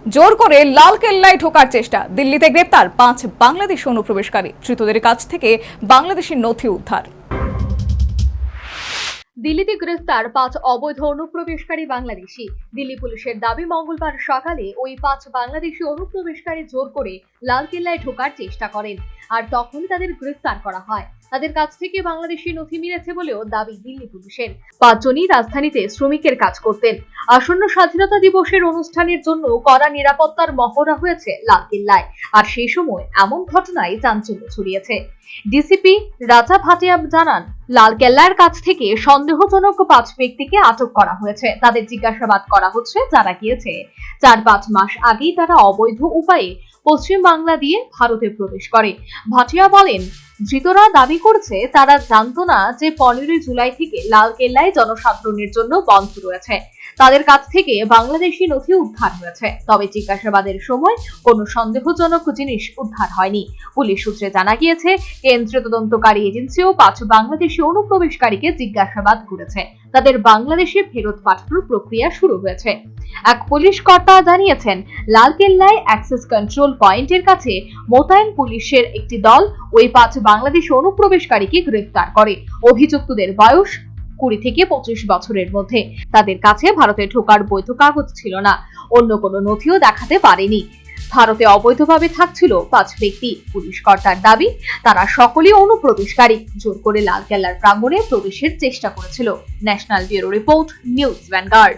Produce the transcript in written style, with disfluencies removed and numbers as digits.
জোর করে লালকেল্লায় ঢোকার চেষ্টা, দিল্লিতে গ্রেপ্তার 5 বাংলাদেশি অনুপ্রবেশকারী, ধৃতদের কাছ থেকে বাংলাদেশি নথি উদ্ধার। দিল্লিতে গ্রেফতার 5 অবৈধ অনুপ্রবেশকারী বাংলাদেশি। দিল্লি পুলিশের দাবি, মঙ্গলবার সকালে ওই 5 বাংলাদেশি অনুপ্রবেশকারী জোর করে লালকেল্লায় ঢোকার চেষ্টা করেন, আর তখন তাদের গ্রেফতার করা হয়। তাদের কাছ থেকে বাংলাদেশি নথি মিলেছে বলেও দাবি দিল্লি পুলিশের। 5 জনই রাজধানীতে শ্রমিকের কাজ করতেন। আসন্ন স্বাধীনতা দিবসের অনুষ্ঠানের জন্য কড়া নিরাপত্তার মহড়া হয়েছে লালকেল্লায়, আর সেই সময় এমন ঘটনায় চাঞ্চল্য ছড়িয়েছে। ডিসিপি রাজা ভাটিয়া জানান, লালকেল্লার কাছ থেকে সন্দেহজনক 5 ব্যক্তিকে আটক করা হয়েছে। তাদের জিজ্ঞাসাবাদ করা হচ্ছে। জানা গিয়েছে 4-5 মাস আগেই তারা অবৈধ উপায়ে পশ্চিম বাংলা দিয়ে ভারতে প্রবেশ করে। ভাটিয়া বলেন, ধৃতরা দাবি করছে তারা জানতো না যে 15 জুলাই থেকে লালকেল্লায় জনসাধারণের জন্য বন্ধ রয়েছে। তাদের কাছ থেকে বাংলাদেশি নথি উদ্ধার হয়েছে, তবে জিজ্ঞাসাবাদের সময় কোনো সন্দেহজনক জিনিস উদ্ধার হয়নি। পুলিশ সূত্রে জানা গিয়েছে, কেন্দ্রীয় তদন্তকারী এজেন্সিও 5 বাংলাদেশি অনুপ্রবেশকারীকে জিজ্ঞাসাবাদ করেছে। তাদের বাংলাদেশে ফেরত পাঠানোর প্রক্রিয়া শুরু হয়েছে। এক পুলিশ কর্তা জানিয়েছেন, লালকেল্লায় অ্যাক্সেস কন্ট্রোল পয়েন্টের কাছে মোতায়েন পুলিশের একটি দল ওই 5 বাংলাদেশি অনুপ্রবেশকারীকে গ্রেফতার করে। অভিযুক্তদের বয়স 20 থেকে 25 বছরের মধ্যে। তাদের কাছে ভারতে ঢোকার বৈধ কাগজ ছিল না, অন্য কোনো নথিও দেখাতে পারেনি। ভারতে অবৈধভাবে থাকছিল 5 ব্যক্তি। পুলিশ কর্তার দাবি, তারা সকলেই অনুপ্রবেশকারী, জোর করে লালকেল্লার প্রাঙ্গণে প্রবেশের চেষ্টা করেছিল। National bureau report, news vanguard.